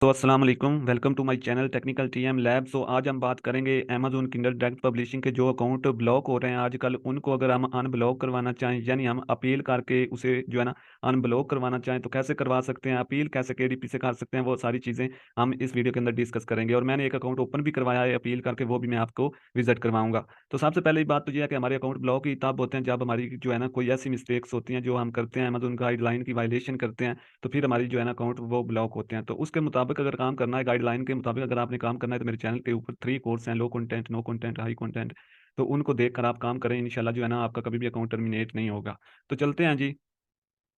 तो अस्सलाम वालेकुम, welcome to my channel technical TM lab. So आज हम बात करेंगे अमेजोन किंडल डायरेक्ट पब्लिशिंग के जो अकाउंट ब्लॉक हो रहे हैं आजकल, उनको अगर हम अनब्लॉक करवाना चाहें, यानी हम अपील करके उसे जो है ना अनब्लॉक करवाना चाहें तो कैसे करवा सकते हैं, अपील कैसे केडीपी से कर सकते हैं, वो सारी चीज़ें हम इस वीडियो के अंदर डिस्कस करेंगे। और मैंने एक अकाउंट ओपन भी करवाया है अपील करके, वो भी मैं आपको विजिट करवाऊंगा। तो सबसे पहले बात तो यह है कि हमारे अकाउंट ब्लॉक ही तब होते हैं जब हमारी जो है ना कोई ऐसी मिस्टेक्स होती हैं जो हम करते हैं, अमेजोन गाइडलाइन की वायलेशन करते हैं, तो फिर हमारी जो है ना अकाउंट वो ब्लॉक होते हैं। तो उसके मुताबिक अगर काम करना है, गाइडलाइन के मुताबिक अगर आपने काम करना है, तो मेरे चैनल के ऊपर 3 कोर्स हैं: low content, no content, high content. तो उनको देखकर आप काम करें, इंशाल्लाह जो है ना आपका कभी भी अकाउंट टर्मिनेट नहीं होगा। तो चलते हैं जी,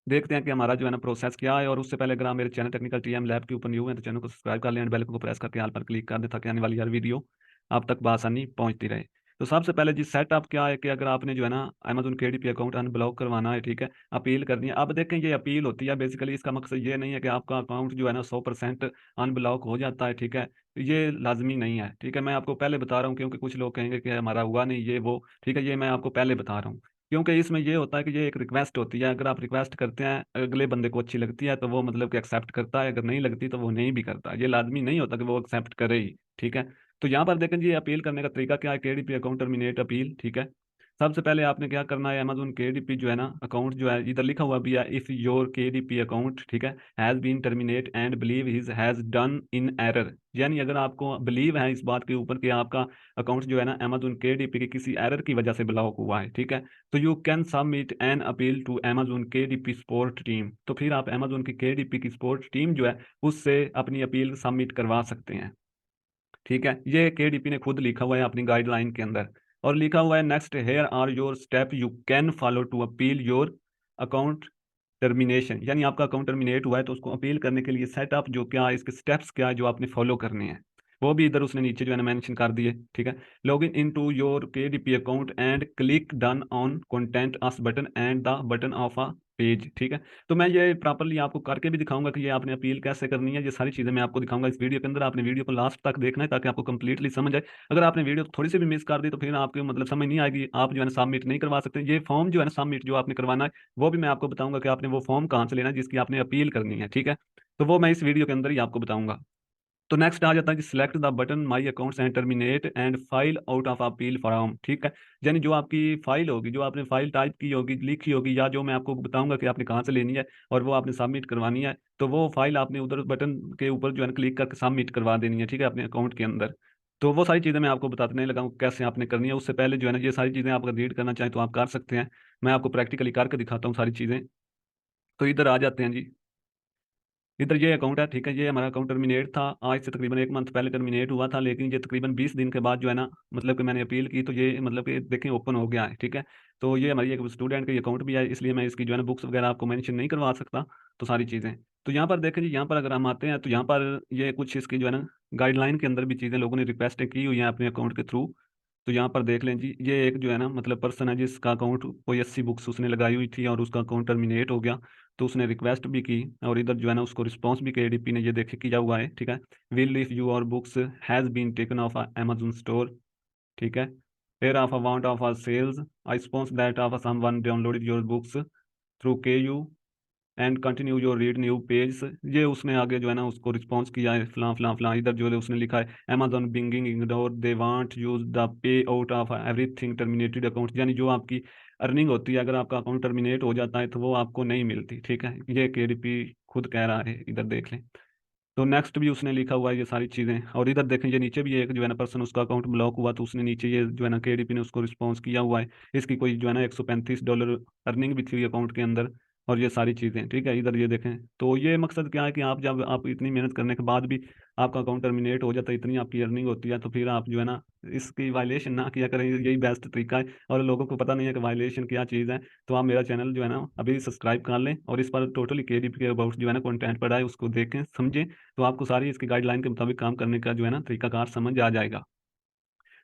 देखते हैं कि हमारा जो है ना प्रोसेस क्या है। और उससे पहले अगर आप मेरे चैनल टेक्निकल टीएम लैब के ऊपर न्यू है तो चैनल को सब्सक्राइब कर लें एंड बेल को प्रेस करके ऑल पर क्लिक कर दें, ताकि आने वाली हर वीडियो आप तक बआसानी पहुंचती रहे। तो सबसे पहले जी सेटअप क्या है कि अगर आपने जो है ना अमेजोन केडीपी अकाउंट अनब्लॉक करवाना है, ठीक है, अपील करनी है। अब देखें, ये अपील होती है, बेसिकली इसका मकसद ये नहीं है कि आपका अकाउंट जो है ना 100% अनब्लॉक हो जाता है, ठीक है। ये लाजमी नहीं है, ठीक है। मैं आपको पहले बता रहा हूँ क्योंकि कुछ लोग कहेंगे कि हमारा हुआ नहीं ये वो, ठीक है। ये मैं आपको पहले बता रहा हूँ क्योंकि इसमें ये होता है कि ये एक रिक्वेस्ट होती है। अगर आप रिक्वेस्ट करते हैं, अगले बंदे को अच्छी लगती है तो वो मतलब कि एक्सेप्ट करता है, अगर नहीं लगती तो वो नहीं भी करता। ये लाजमी नहीं होता कि वो एक्सेप्ट करे ही, ठीक है। तो यहाँ पर देखें जी, अपील करने का तरीका क्या है, केडीपी अकाउंट टर्मिनेट अपील, ठीक है। सबसे पहले आपने क्या करना है, अमेजोन केडीपी जो है ना अकाउंट जो है, इधर लिखा हुआ भी है, इफ योर केडीपी अकाउंट, ठीक है, has been terminate and believe his has done in error, यानी अगर आपको बिलीव है इस बात के ऊपर कि आपका अकाउंट जो है ना अमेजोन केडीपी के किसी एरर की वजह से ब्लॉक हुआ है, ठीक है, तो you can submit an appeal to Amazon KDP support team. तो फिर आप अमेजोन की केडीपी की सपोर्ट टीम जो है उससे अपनी अपील सबमिट करवा सकते हैं, ठीक है। ये केडीपी ने खुद लिखा हुआ है अपनी गाइडलाइन के अंदर। और लिखा हुआ है next, here are your step you can follow to appeal your account termination, यानी आपका अकाउंट टर्मिनेट हुआ है तो उसको अपील करने के लिए सेटअप जो क्या है, इसके स्टेप्स क्या है जो आपने फॉलो करने हैं, वो भी इधर उसने नीचे जो है ना मेंशन कर दिए, ठीक है। Log in to your KDP account and click done on content us button and the button of a page, ठीक है। तो मैं ये प्रॉपरली आपको करके भी दिखाऊंगा कि ये आपने अपील कैसे करनी है। ये सारी चीज़ें मैं आपको दिखाऊंगा इस वीडियो के अंदर। आपने वीडियो को लास्ट तक देखना है ताकि आपको कंप्लीटली समझ आए। अगर आपने वीडियो थोड़ी सी भी मिस कर दी तो फिर आपको मतलब समझ नहीं आएगी, आप जो है ना सबमिट नहीं करवा सकते। ये फॉर्म जो है ना सबमिट जो आपने करवाना है, वो भी मैं आपको बताऊंगा कि आपने वो फॉर्म कहाँ से लेना है जिसकी आपने अपील करनी है, ठीक है। तो वो मैं इस वीडियो के अंदर ही आपको बताऊंगा। तो नेक्स्ट आ जाता है कि select the button my accounts and terminate and file out of appeal form, ठीक है। यानी जो आपकी फाइल होगी, जो आपने फाइल टाइप की होगी, लिखी होगी, या जो मैं आपको बताऊंगा कि आपने कहाँ से लेनी है और वो आपने सबमिट करवानी है, तो वो फाइल आपने उधर बटन के ऊपर जो है क्लिक करके सबमिट करवा देनी है, ठीक है, अपने अकाउंट के अंदर। तो वो सारी चीज़ें मैं आपको बताने लगा हूँ कैसे आपने करनी है। उससे पहले जो है ना ये सारी चीज़ें आप अगर रीड करना चाहें तो आप कर सकते हैं। मैं आपको प्रैक्टिकली करके दिखाता हूँ सारी चीज़ें। तो इधर आ जाते हैं जी, इधर ये अकाउंट है, ठीक है। ये हमारा अकाउंट टर्मिनेट था, आज से तकरीबन 1 मंथ पहले टर्मिनेट हुआ था, लेकिन ये तकरीबन 20 दिन के बाद जो है ना मतलब कि मैंने अपील की तो ये मतलब कि देखें ओपन हो गया है, ठीक है। तो ये हमारी एक स्टूडेंट का अकाउंट भी है, इसलिए मैं इसकी जो है ना बुक्स वगैरह आपको मेंशन नहीं करवा सकता। तो सारी चीज़ें तो यहाँ पर देखें जी, यहाँ पर अगर हम आते हैं तो यहाँ पर ये कुछ इसकी जो है ना गाइडलाइन के अंदर भी चीज़ें लोगों ने रिक्वेस्ट की हुई हैं अपने अकाउंट के थ्रू। तो यहाँ पर देख लें जी, ये एक जो है ना मतलब पर्सन है जिसका अकाउंट कोई 80 बुक्स उसने लगाई हुई थी और उसका अकाउंट टर्मिनेट हो गया। तो उसने रिक्वेस्ट भी की और इधर जो है ना उसको रिस्पॉन्स भी केडीपी ने ये देखे किया हुआ है, ठीक है। Will if your books has been taken off Amazon store, ठीक है, fair of amount of sales I spawns that of someone downloaded your books through K U and continue your read new page. ये उसने आगे जो है ना उसको response किया है फलां फलां फलां। इधर जो है उसने लिखा है Amazon binging ignore they want use the pay out of everything terminated account, यानी जो आपकी अर्निंग होती है अगर आपका अकाउंट टर्मिनेट हो जाता है तो वो आपको नहीं मिलती, ठीक है। ये केडीपी खुद कह रहा है, इधर देख लें। तो नेक्स्ट भी उसने लिखा हुआ है ये सारी चीज़ें। और इधर देखें ये नीचे भी एक जो है ना पर्सन, उसका अकाउंट ब्लॉक हुआ तो उसने नीचे ये जो है ना केडीपी ने उसको रिस्पॉन्स किया हुआ है। इसकी कोई जो है ना $135 अर्निंग भी थी अकाउंट के अंदर। और ये सारी चीज़ें, ठीक है, इधर ये देखें। तो ये मकसद क्या है कि आप जब आप इतनी मेहनत करने के बाद भी आपका अकाउंट टर्मिनेट हो जाता है, इतनी आपकी अर्निंग होती है, तो फिर आप जो है ना इसकी वायलेशन ना किया करें, यही बेस्ट तरीका है। और लोगों को पता नहीं है कि वायलेशन क्या चीज़ है। तो आप मेरा चैनल जो है ना अभी सब्सक्राइब कर लें और इस पर टोटली केडीपी के अबाउट जो है ना कंटेंट पड़ा है, उसको देखें समझें। तो आपको सारी इसकी गाइडलाइन के मुताबिक काम करने का जो है ना तरीकाकार समझ आ जाएगा।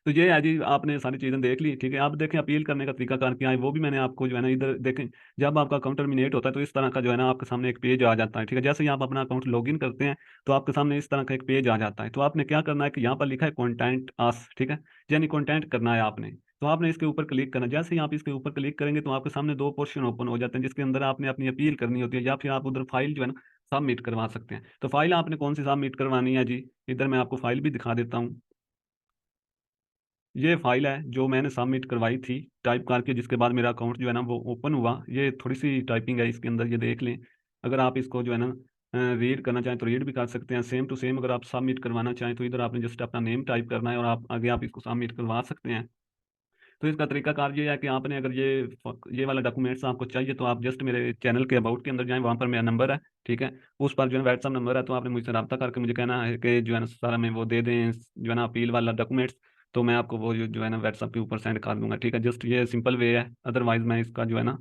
तो ये है जी, आपने सारी चीज़ें देख ली, ठीक है। आप देखें अपील करने का तरीकाकार क्या है, वो भी मैंने आपको जो है ना इधर देखें। जब आपका अकाउंट टर्मिनेट होता है तो इस तरह का जो है ना आपके सामने एक पेज आ जाता है, ठीक है। जैसे ही आप अपना अकाउंट लॉगिन करते हैं तो आपके सामने इस तरह का एक पेज आ जाता है। तो आपने क्या करना है कि यहाँ पर लिखा है कॉन्टेंट अस, ठीक है, यानी कॉन्टेंट करना है आपने। तो आपने इसके ऊपर क्लिक करना है। जैसे ही आप इसके ऊपर क्लिक करेंगे तो आपके सामने 2 पोर्शन ओपन हो जाते हैं जिसके अंदर आपने अपनी अपील करनी होती है, या फिर आप उधर फाइल जो है ना सबमिट करवा सकते हैं। तो फाइल आपने कौन सी सबमिट करवानी है जी, इधर मैं आपको फाइल भी दिखा देता हूँ। ये फाइल है जो मैंने सबमिट करवाई थी टाइप करके, जिसके बाद मेरा अकाउंट जो है ना वो ओपन हुआ। ये थोड़ी सी टाइपिंग है इसके अंदर, ये देख लें। अगर आप इसको जो है ना रीड करना चाहें तो रीड भी कर सकते हैं, सेम टू सेम। अगर आप सबमिट करवाना चाहें तो इधर आपने जस्ट अपना नेम टाइप करना है और आप आगे आप इसको सबमिट करवा सकते हैं। तो इसका तरीकाकार ये है कि आपने अगर ये वाला डॉक्यूमेंट्स आपको चाहिए तो आप जस्ट मेरे चैनल के अबाउट के अंदर जाएं, वहाँ पर मेरा नंबर है, ठीक है। उस पर जो है व्हाट्सअप नंबर है, तो आपने मुझसे रब्ता करके मुझे कहना है कि जो है ना सारा में वो दे दें जो है ना अपील वाला डॉक्यूमेंट्स। तो मैं आपको वो जो है ना व्हाट्सअप के ऊपर सेंड कर दूंगा, ठीक है। जस्ट ये सिंपल वे है, अदरवाइज मैं इसका जो है ना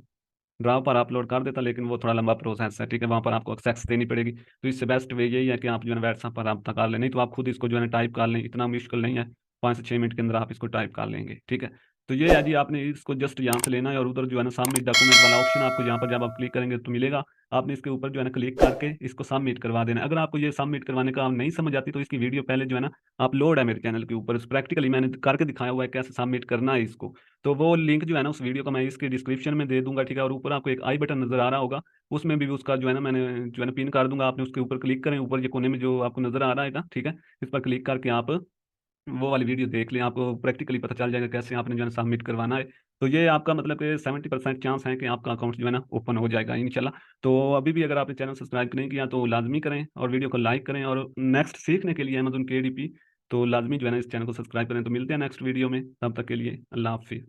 ड्राव पर अपलोड कर देता, लेकिन वो थोड़ा लंबा प्रोसेस है, ठीक है। वहाँ पर आपको एक्सेस देनी पड़ेगी। तो इससे बेस्ट वे यही है कि आप जो है ना व्हाट्सएप पर रब्ता कर लें, नहीं तो आप खुद इसको जो है ना टाइप कर लें, इतना मुश्किल नहीं है। 5 से 6 मिनट के अंदर आप इसको टाइप कर लेंगे, ठीक है। तो ये है जी, आपने इसको जस्ट यहाँ से लेना है और उधर जो है ना सबमिट डॉक्यूमेंट वाला ऑप्शन आपको यहाँ पर जब आप क्लिक करेंगे तो मिलेगा। आपने इसके ऊपर जो है ना क्लिक करके इसको सबमिट करवा देना है। अगर आपको ये सबमिट करवाने का नहीं समझ आती तो इसकी वीडियो पहले जो है ना अपलोड है मेरे चैनल के ऊपर, प्रैक्टिकली मैंने करके दिखाया हुआ है कैसे सबमिट करना है इसको। तो वो लिंक जो है ना उस वीडियो का मैं इसके डिस्क्रिप्शन में दे दूंगा, ठीक है। और ऊपर आपको एक आई बटन नजर आ रहा होगा, उसमें भी उसका जो है ना मैंने जो है ना पिन कर दूंगा। आपने उसके ऊपर क्लिक करें, ऊपर ये कोने में जो आपको नजर आ रहा है, ठीक है। इस पर क्लिक करके आप वो वाली वीडियो देख लें, आपको प्रैक्टिकली पता चल जाएगा कैसे आपने जो है सबमिट करवाना है। तो ये आपका मतलब कि 70% चांस है कि आपका अकाउंट जो है ना ओपन हो जाएगा इंशाल्लाह। तो अभी भी अगर आपने चैनल सब्सक्राइब नहीं किया तो लाजमी करें और वीडियो को लाइक करें, और नेक्स्ट सीखने के लिए अमेज़न KDP तो लाजमी जो है ना इस चैनल को सब्सक्राइब करें। तो मिलते हैं नेक्स्ट वीडियो में, तब तक के लिए अल्लाह हाफिज़।